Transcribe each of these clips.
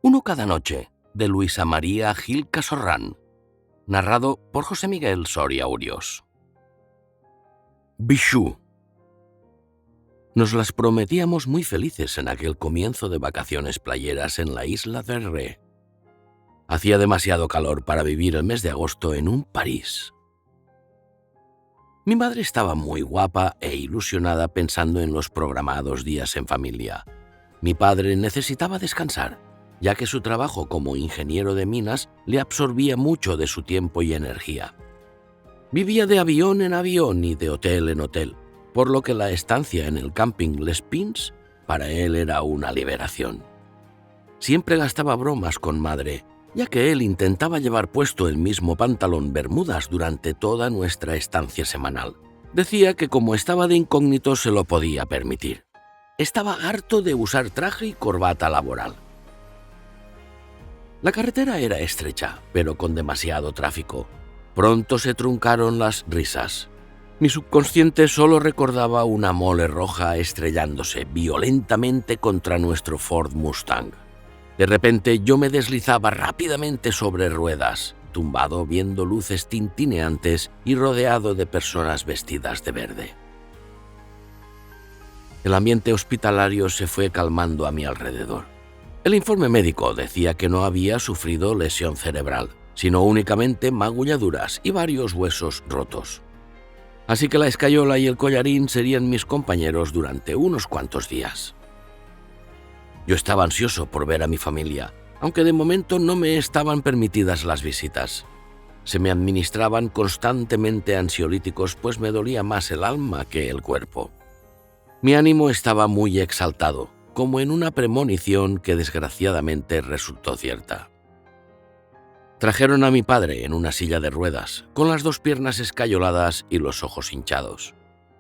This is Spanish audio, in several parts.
Uno cada noche, de Luisa María Gil Casorrán, narrado por José Miguel Soria Urios. Bichú. Nos las prometíamos muy felices en aquel comienzo de vacaciones playeras en la isla de Ré. Hacía demasiado calor para vivir el mes de agosto en un París. Mi madre estaba muy guapa e ilusionada pensando en los programados días en familia. Mi padre necesitaba descansar, ya que su trabajo como ingeniero de minas le absorbía mucho de su tiempo y energía. Vivía de avión en avión y de hotel en hotel, por lo que la estancia en el camping Les Pins para él era una liberación. Siempre gastaba bromas con madre, ya que él intentaba llevar puesto el mismo pantalón bermudas durante toda nuestra estancia semanal. Decía que como estaba de incógnito se lo podía permitir. Estaba harto de usar traje y corbata laboral. La carretera era estrecha, pero con demasiado tráfico. Pronto se truncaron las risas. Mi subconsciente solo recordaba una mole roja estrellándose violentamente contra nuestro Ford Mustang. De repente yo me deslizaba rápidamente sobre ruedas, tumbado viendo luces tintineantes y rodeado de personas vestidas de verde. El ambiente hospitalario se fue calmando a mi alrededor. El informe médico decía que no había sufrido lesión cerebral, sino únicamente magulladuras y varios huesos rotos. Así que la escayola y el collarín serían mis compañeros durante unos cuantos días. Yo estaba ansioso por ver a mi familia, aunque de momento no me estaban permitidas las visitas. Se me administraban constantemente ansiolíticos, pues me dolía más el alma que el cuerpo. Mi ánimo estaba muy exaltado, como en una premonición que desgraciadamente resultó cierta. Trajeron a mi padre en una silla de ruedas, con las dos piernas escayoladas y los ojos hinchados.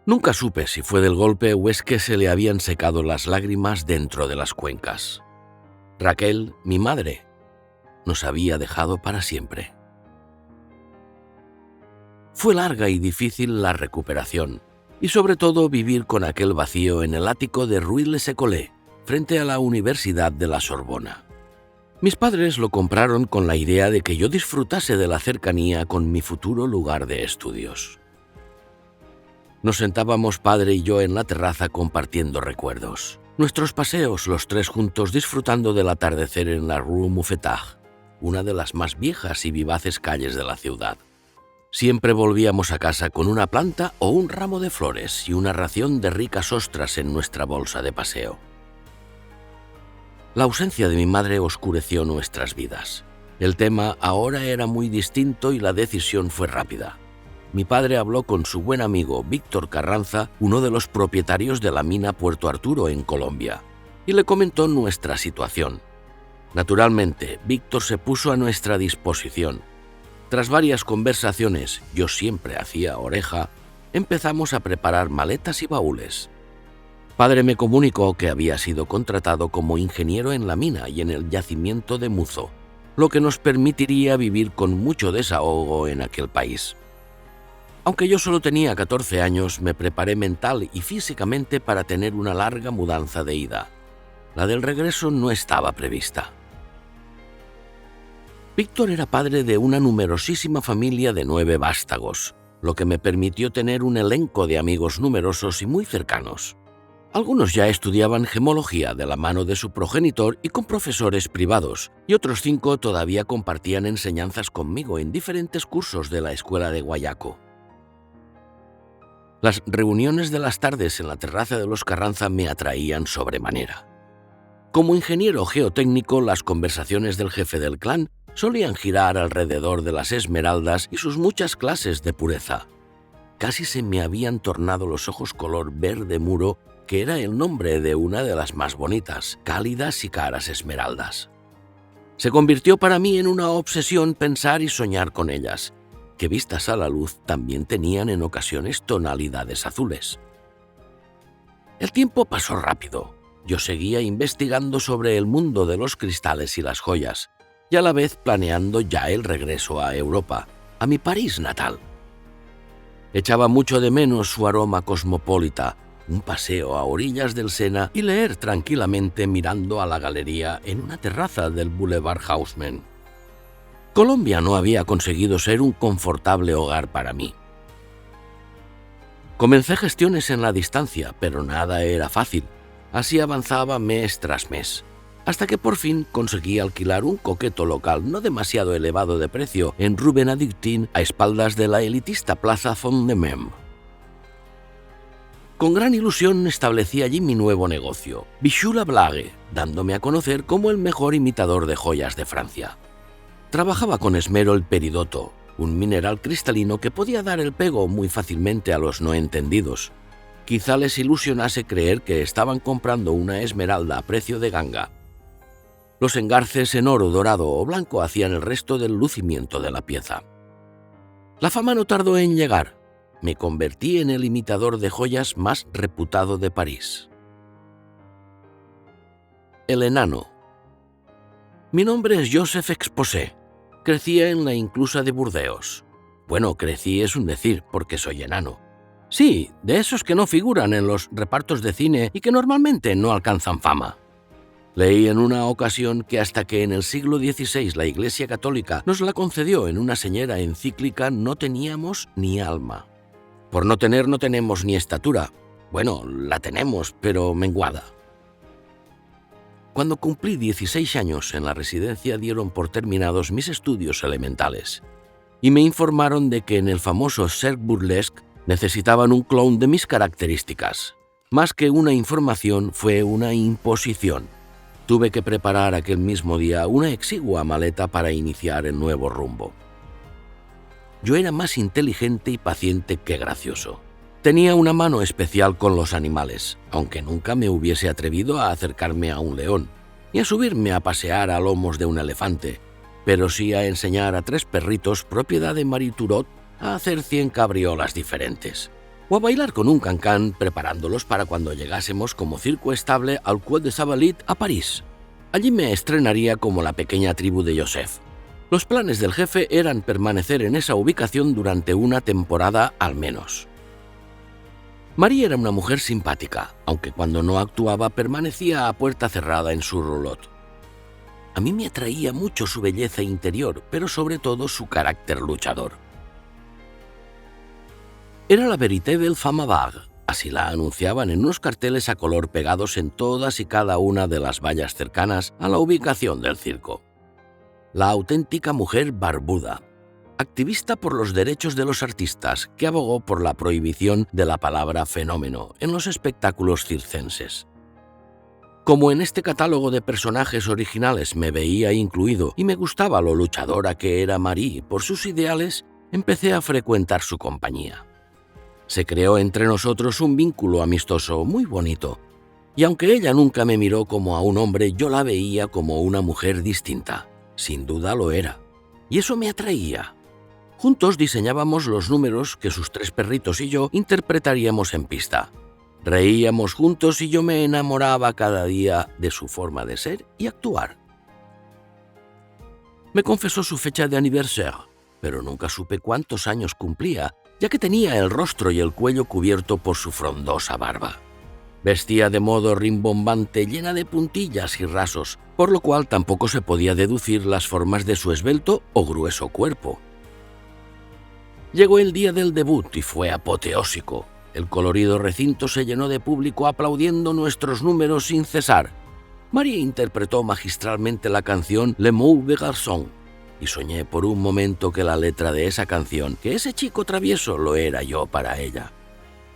Nunca supe si fue del golpe o es que se le habían secado las lágrimas dentro de las cuencas. Raquel, mi madre, nos había dejado para siempre. Fue larga y difícil la recuperación, y sobre todo vivir con aquel vacío en el ático de Rueil-les-Écoles, frente a la Universidad de la Sorbona. Mis padres lo compraron con la idea de que yo disfrutase de la cercanía con mi futuro lugar de estudios. Nos sentábamos padre y yo en la terraza compartiendo recuerdos. Nuestros paseos, los tres juntos disfrutando del atardecer en la Rue Mouffetard, una de las más viejas y vivaces calles de la ciudad. Siempre volvíamos a casa con una planta o un ramo de flores y una ración de ricas ostras en nuestra bolsa de paseo. La ausencia de mi madre oscureció nuestras vidas. El tema ahora era muy distinto y la decisión fue rápida. Mi padre habló con su buen amigo Víctor Carranza, uno de los propietarios de la mina Puerto Arturo en Colombia, y le comentó nuestra situación. Naturalmente, Víctor se puso a nuestra disposición. Tras varias conversaciones, yo siempre hacía oreja, empezamos a preparar maletas y baúles. Padre me comunicó que había sido contratado como ingeniero en la mina y en el yacimiento de Muzo, lo que nos permitiría vivir con mucho desahogo en aquel país. Aunque yo solo tenía 14 años, me preparé mental y físicamente para tener una larga mudanza de ida. La del regreso no estaba prevista. Víctor era padre de una numerosísima familia de 9 vástagos, lo que me permitió tener un elenco de amigos numerosos y muy cercanos. Algunos ya estudiaban gemología de la mano de su progenitor y con profesores privados, y otros 5 todavía compartían enseñanzas conmigo en diferentes cursos de la escuela de Guayaco. Las reuniones de las tardes en la terraza de los Carranza me atraían sobremanera. Como ingeniero geotécnico, las conversaciones del jefe del clan solían girar alrededor de las esmeraldas y sus muchas clases de pureza. Casi se me habían tornado los ojos color verde muro, que era el nombre de una de las más bonitas, cálidas y caras esmeraldas. Se convirtió para mí en una obsesión pensar y soñar con ellas, que vistas a la luz también tenían en ocasiones tonalidades azules. El tiempo pasó rápido. Yo seguía investigando sobre el mundo de los cristales y las joyas, y a la vez planeando ya el regreso a Europa, a mi París natal. Echaba mucho de menos su aroma cosmopolita, un paseo a orillas del Sena y leer tranquilamente mirando a la galería en una terraza del Boulevard Haussmann. Colombia no había conseguido ser un confortable hogar para mí. Comencé gestiones en la distancia, pero nada era fácil. Así avanzaba mes tras mes, hasta que por fin conseguí alquilar un coqueto local no demasiado elevado de precio en Rue Benedictine, a espaldas de la elitista plaza Font-de-Mem. Con gran ilusión establecí allí mi nuevo negocio, Bijoux La Blague, dándome a conocer como el mejor imitador de joyas de Francia. Trabajaba con esmero el peridoto, un mineral cristalino que podía dar el pego muy fácilmente a los no entendidos. Quizá les ilusionase creer que estaban comprando una esmeralda a precio de ganga. Los engarces en oro dorado o blanco hacían el resto del lucimiento de la pieza. La fama no tardó en llegar. Me convertí en el imitador de joyas más reputado de París. El enano. Mi nombre es Joseph Exposé. Crecí en la inclusa de Burdeos. Bueno, crecí es un decir, porque soy enano. Sí, de esos que no figuran en los repartos de cine y que normalmente no alcanzan fama. Leí en una ocasión que hasta que en el siglo XVI la Iglesia Católica nos la concedió en una señera encíclica no teníamos ni alma. Por no tener no tenemos ni estatura. Bueno, la tenemos, pero menguada. Cuando cumplí 16 años en la residencia dieron por terminados mis estudios elementales y me informaron de que en el famoso Cercle Burlesque necesitaban un clown de mis características. Más que una información, fue una imposición. Tuve que preparar aquel mismo día una exigua maleta para iniciar el nuevo rumbo. Yo era más inteligente y paciente que gracioso. Tenía una mano especial con los animales, aunque nunca me hubiese atrevido a acercarme a un león, ni a subirme a pasear a lomos de un elefante, pero sí a enseñar a 3 perritos propiedad de Marie Turot a hacer 100 cabriolas diferentes, o a bailar con un cancán preparándolos para cuando llegásemos como circo estable al Quai des Invalides a París. Allí me estrenaría como la pequeña tribu de Joseph. Los planes del jefe eran permanecer en esa ubicación durante una temporada al menos. Marie era una mujer simpática, aunque cuando no actuaba permanecía a puerta cerrada en su roulotte. A mí me atraía mucho su belleza interior, pero sobre todo su carácter luchador. Era la véritable femme vague, así la anunciaban en unos carteles a color pegados en todas y cada una de las vallas cercanas a la ubicación del circo. La auténtica mujer barbuda, activista por los derechos de los artistas, que abogó por la prohibición de la palabra fenómeno en los espectáculos circenses. Como en este catálogo de personajes originales me veía incluido y me gustaba lo luchadora que era Marie por sus ideales, empecé a frecuentar su compañía. Se creó entre nosotros un vínculo amistoso muy bonito, y aunque ella nunca me miró como a un hombre, yo la veía como una mujer distinta. Sin duda lo era, y eso me atraía. Juntos diseñábamos los números que sus 3 perritos y yo interpretaríamos en pista. Reíamos juntos y yo me enamoraba cada día de su forma de ser y actuar. Me confesó su fecha de aniversario, pero nunca supe cuántos años cumplía, ya que tenía el rostro y el cuello cubierto por su frondosa barba. Vestía de modo rimbombante, llena de puntillas y rasos, por lo cual tampoco se podía deducir las formas de su esbelto o grueso cuerpo. Llegó el día del debut y fue apoteósico. El colorido recinto se llenó de público aplaudiendo nuestros números sin cesar. Marie interpretó magistralmente la canción Le Mauvais Garçon, y soñé por un momento que la letra de esa canción, que ese chico travieso lo era yo para ella.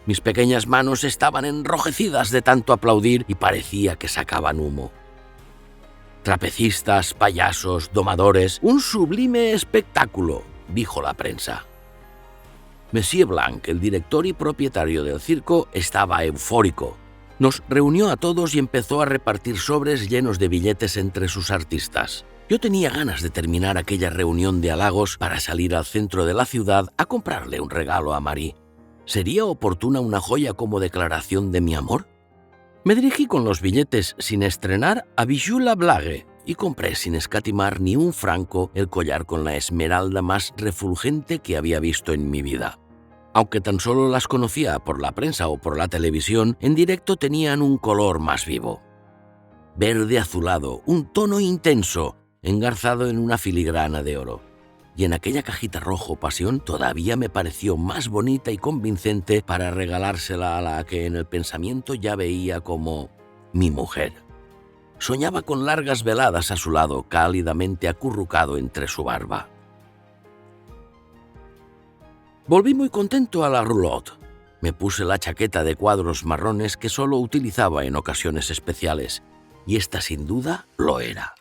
Mis pequeñas manos estaban enrojecidas de tanto aplaudir y parecía que sacaban humo. Trapecistas, payasos, domadores, un sublime espectáculo, dijo la prensa. Monsieur Blanc, el director y propietario del circo, estaba eufórico. Nos reunió a todos y empezó a repartir sobres llenos de billetes entre sus artistas. Yo tenía ganas de terminar aquella reunión de halagos para salir al centro de la ciudad a comprarle un regalo a Marie. ¿Sería oportuna una joya como declaración de mi amor? Me dirigí con los billetes sin estrenar a Bijoux La Blague y compré sin escatimar ni un franco el collar con la esmeralda más refulgente que había visto en mi vida. Aunque tan solo las conocía por la prensa o por la televisión, en directo tenían un color más vivo. Verde azulado, un tono intenso, engarzado en una filigrana de oro. Y en aquella cajita rojo pasión todavía me pareció más bonita y convincente para regalársela a la que en el pensamiento ya veía como mi mujer. Soñaba con largas veladas a su lado, cálidamente acurrucado entre su barba. Volví muy contento a la roulotte. Me puse la chaqueta de cuadros marrones que solo utilizaba en ocasiones especiales, y esta sin duda lo era.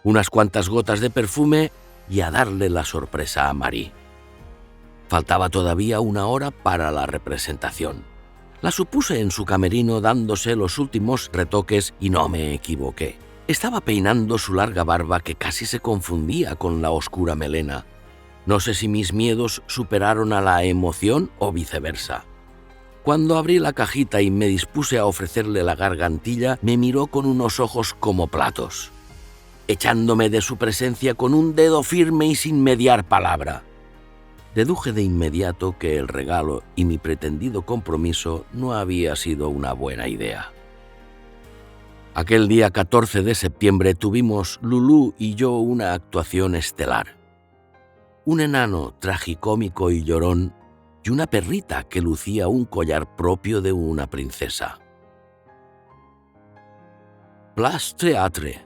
Unas cuantas gotas de perfume y a darle la sorpresa a Marie. Faltaba todavía 1 hora para la representación. La supuse en su camerino dándose los últimos retoques y no me equivoqué. Estaba peinando su larga barba que casi se confundía con la oscura melena. No sé si mis miedos superaron a la emoción o viceversa. Cuando abrí la cajita y me dispuse a ofrecerle la gargantilla, me miró con unos ojos como platos, echándome de su presencia con un dedo firme y sin mediar palabra. Deduje de inmediato que el regalo y mi pretendido compromiso no había sido una buena idea. Aquel día 14 de septiembre tuvimos Lulú y yo una actuación estelar. Un enano tragicómico y llorón y una perrita que lucía un collar propio de una princesa. Place Théâtre.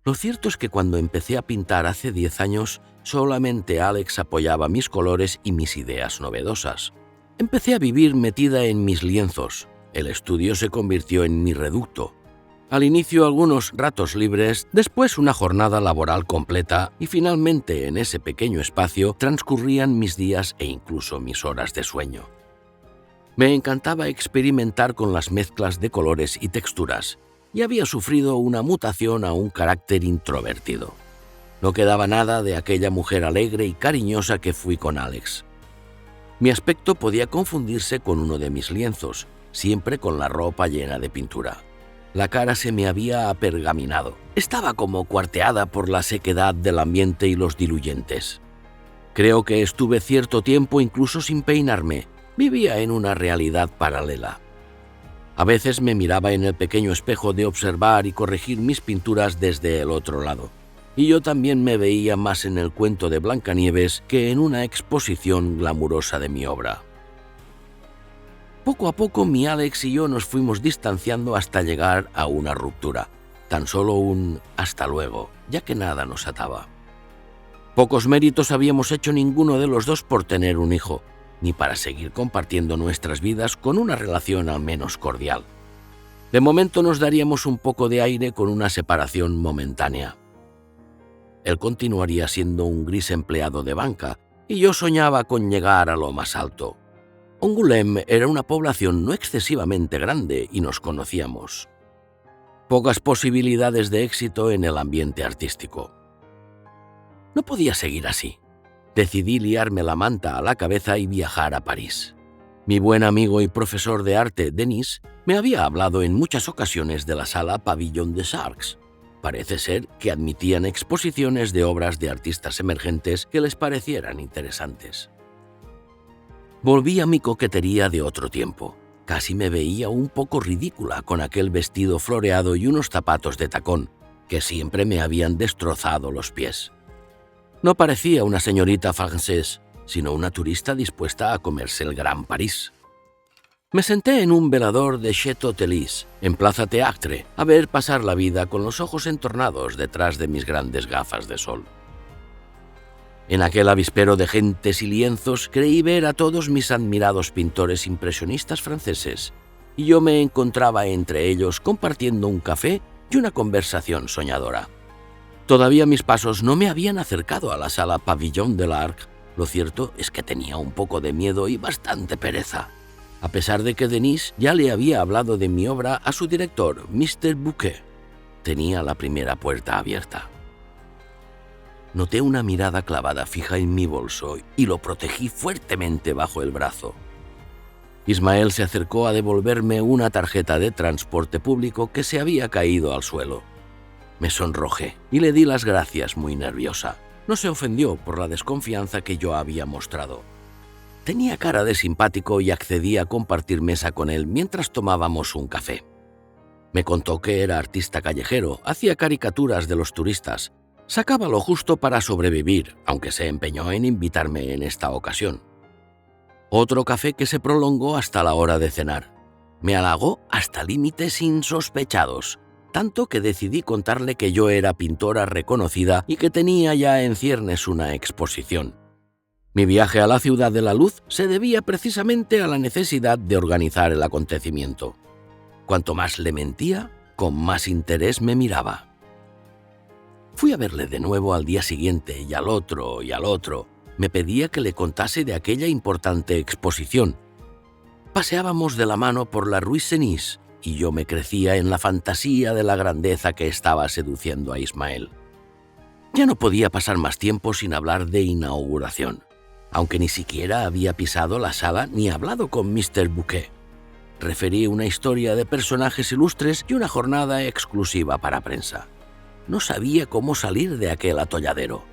Lo cierto es que cuando empecé a pintar hace 10 años, solamente Alex apoyaba mis colores y mis ideas novedosas. Empecé a vivir metida en mis lienzos. El estudio se convirtió en mi reducto. Al inicio algunos ratos libres, después una jornada laboral completa y finalmente en ese pequeño espacio transcurrían mis días e incluso mis horas de sueño. Me encantaba experimentar con las mezclas de colores y texturas y había sufrido una mutación a un carácter introvertido. No quedaba nada de aquella mujer alegre y cariñosa que fui con Alex. Mi aspecto podía confundirse con uno de mis lienzos, siempre con la ropa llena de pintura. La cara se me había apergaminado. Estaba como cuarteada por la sequedad del ambiente y los diluyentes. Creo que estuve cierto tiempo incluso sin peinarme. Vivía en una realidad paralela. A veces me miraba en el pequeño espejo de observar y corregir mis pinturas desde el otro lado. Y yo también me veía más en el cuento de Blancanieves que en una exposición glamurosa de mi obra. Poco a poco mi Alex y yo nos fuimos distanciando hasta llegar a una ruptura. Tan solo un hasta luego, ya que nada nos ataba. Pocos méritos habíamos hecho ninguno de los dos por tener un hijo, ni para seguir compartiendo nuestras vidas con una relación al menos cordial. De momento nos daríamos un poco de aire con una separación momentánea. Él continuaría siendo un gris empleado de banca y yo soñaba con llegar a lo más alto. Angoulême era una población no excesivamente grande y nos conocíamos. Pocas posibilidades de éxito en el ambiente artístico. No podía seguir así. Decidí liarme la manta a la cabeza y viajar a París. Mi buen amigo y profesor de arte, Denis, me había hablado en muchas ocasiones de la sala Pavillon des Arcs. Parece ser que admitían exposiciones de obras de artistas emergentes que les parecieran interesantes. Volví a mi coquetería de otro tiempo. Casi me veía un poco ridícula con aquel vestido floreado y unos zapatos de tacón, que siempre me habían destrozado los pies. No parecía una señorita française, sino una turista dispuesta a comerse el Gran París. Me senté en un velador de Château-Telis, en Plaza Théâtre, a ver pasar la vida con los ojos entornados detrás de mis grandes gafas de sol. En aquel avispero de gentes y lienzos creí ver a todos mis admirados pintores impresionistas franceses, y yo me encontraba entre ellos compartiendo un café y una conversación soñadora. Todavía mis pasos no me habían acercado a la sala Pavillon de l'Arc. Lo cierto es que tenía un poco de miedo y bastante pereza, a pesar de que Denis ya le había hablado de mi obra a su director, Mr. Bouquet. Tenía la primera puerta abierta. Noté una mirada clavada fija en mi bolso y lo protegí fuertemente bajo el brazo. Ismael se acercó a devolverme una tarjeta de transporte público que se había caído al suelo. Me sonrojé y le di las gracias muy nerviosa. No se ofendió por la desconfianza que yo había mostrado. Tenía cara de simpático y accedí a compartir mesa con él mientras tomábamos un café. Me contó que era artista callejero, hacía caricaturas de los turistas, sacaba lo justo para sobrevivir, aunque se empeñó en invitarme en esta ocasión. Otro café que se prolongó hasta la hora de cenar. Me halagó hasta límites insospechados, tanto que decidí contarle que yo era pintora reconocida y que tenía ya en ciernes una exposición. Mi viaje a la Ciudad de la Luz se debía precisamente a la necesidad de organizar el acontecimiento. Cuanto más le mentía, con más interés me miraba. Fui a verle de nuevo al día siguiente y al otro y al otro. Me pedía que le contase de aquella importante exposición. Paseábamos de la mano por la Rue Cenis y yo me crecía en la fantasía de la grandeza que estaba seduciendo a Ismael. Ya no podía pasar más tiempo sin hablar de inauguración, aunque ni siquiera había pisado la sala ni hablado con Mr. Bouquet. Referí una historia de personajes ilustres y una jornada exclusiva para prensa. No sabía cómo salir de aquel atolladero.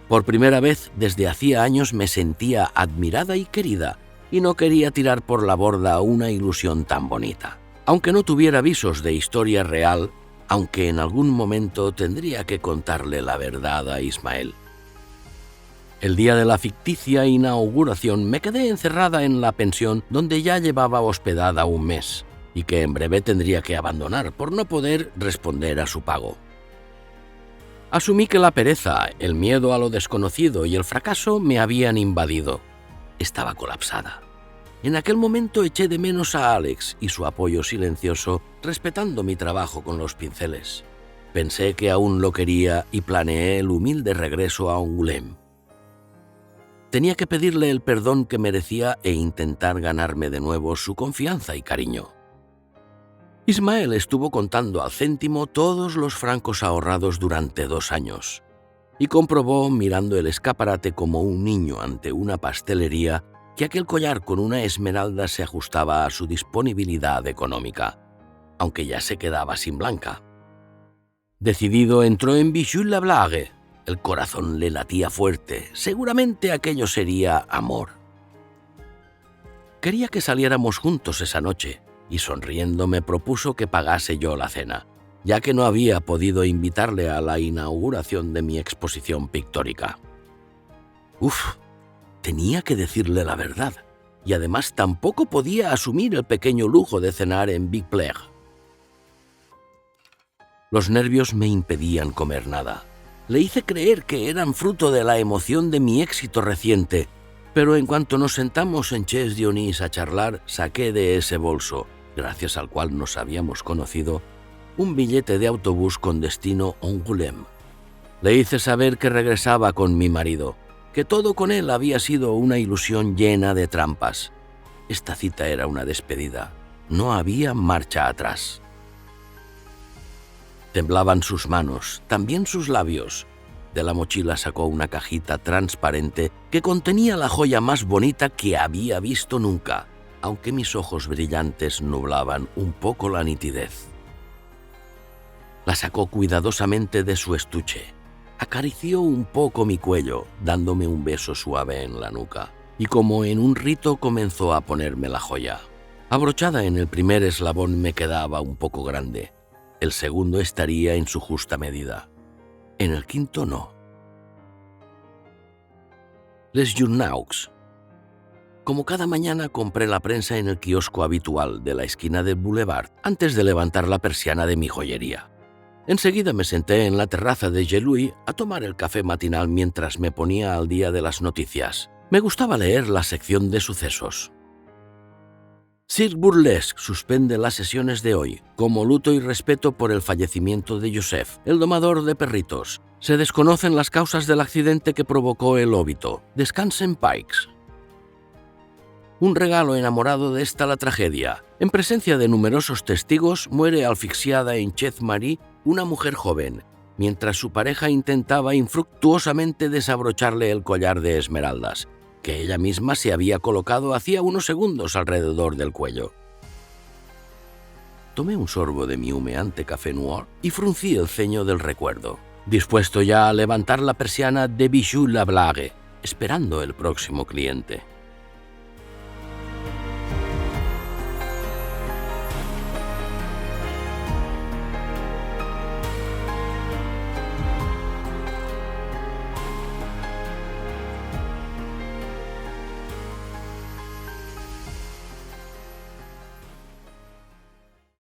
Por primera vez desde hacía años me sentía admirada y querida, y no quería tirar por la borda una ilusión tan bonita. Aunque no tuviera visos de historia real, aunque en algún momento tendría que contarle la verdad a Ismael. El día de la ficticia inauguración me quedé encerrada en la pensión donde ya llevaba hospedada un mes, y que en breve tendría que abandonar por no poder responder a su pago. Asumí que la pereza, el miedo a lo desconocido y el fracaso me habían invadido. Estaba colapsada. En aquel momento eché de menos a Alex y su apoyo silencioso, respetando mi trabajo con los pinceles. Pensé que aún lo quería y planeé el humilde regreso a Angoulême. Tenía que pedirle el perdón que merecía e intentar ganarme de nuevo su confianza y cariño. Ismael estuvo contando al céntimo todos los francos ahorrados durante 2 años y comprobó, mirando el escaparate como un niño ante una pastelería, que aquel collar con una esmeralda se ajustaba a su disponibilidad económica, aunque ya se quedaba sin blanca. Decidido entró en Bijou la Blague. El corazón le latía fuerte. Seguramente aquello sería amor. Quería que saliéramos juntos esa noche, y sonriendo me propuso que pagase yo la cena, ya que no había podido invitarle a la inauguración de mi exposición pictórica. Tenía que decirle la verdad, y además tampoco podía asumir el pequeño lujo de cenar en Big Plaire. Los nervios me impedían comer nada. Le hice creer que eran fruto de la emoción de mi éxito reciente, pero en cuanto nos sentamos en Chez Dionís a charlar, saqué de ese bolso, gracias al cual nos habíamos conocido, un billete de autobús con destino a Angoulême. Le hice saber que regresaba con mi marido, que todo con él había sido una ilusión llena de trampas. Esta cita era una despedida. No había marcha atrás. Temblaban sus manos, también sus labios. De la mochila sacó una cajita transparente que contenía la joya más bonita que había visto nunca, aunque mis ojos brillantes nublaban un poco la nitidez. La sacó cuidadosamente de su estuche. Acarició un poco mi cuello, dándome un beso suave en la nuca, y como en un rito comenzó a ponerme la joya. Abrochada en el primer eslabón me quedaba un poco grande. El segundo estaría en su justa medida. En el quinto no. Les Journaux. Como cada mañana compré la prensa en el kiosco habitual de la esquina del Boulevard antes de levantar la persiana de mi joyería. Enseguida me senté en la terraza de Jelouy a tomar el café matinal mientras me ponía al día de las noticias. Me gustaba leer la sección de sucesos. Cirque Burlesque suspende las sesiones de hoy, como luto y respeto por el fallecimiento de Joseph, el domador de perritos. Se desconocen las causas del accidente que provocó el óbito. Descansen Pikes. Un regalo enamorado de esta la tragedia. En presencia de numerosos testigos, muere asfixiada en Chez-Marie una mujer joven, mientras su pareja intentaba infructuosamente desabrocharle el collar de esmeraldas, que ella misma se había colocado hacía unos segundos alrededor del cuello. Tomé un sorbo de mi humeante café noir y fruncí el ceño del recuerdo. dispuesto ya a levantar la persiana de Bijou la Blague, esperando el próximo cliente.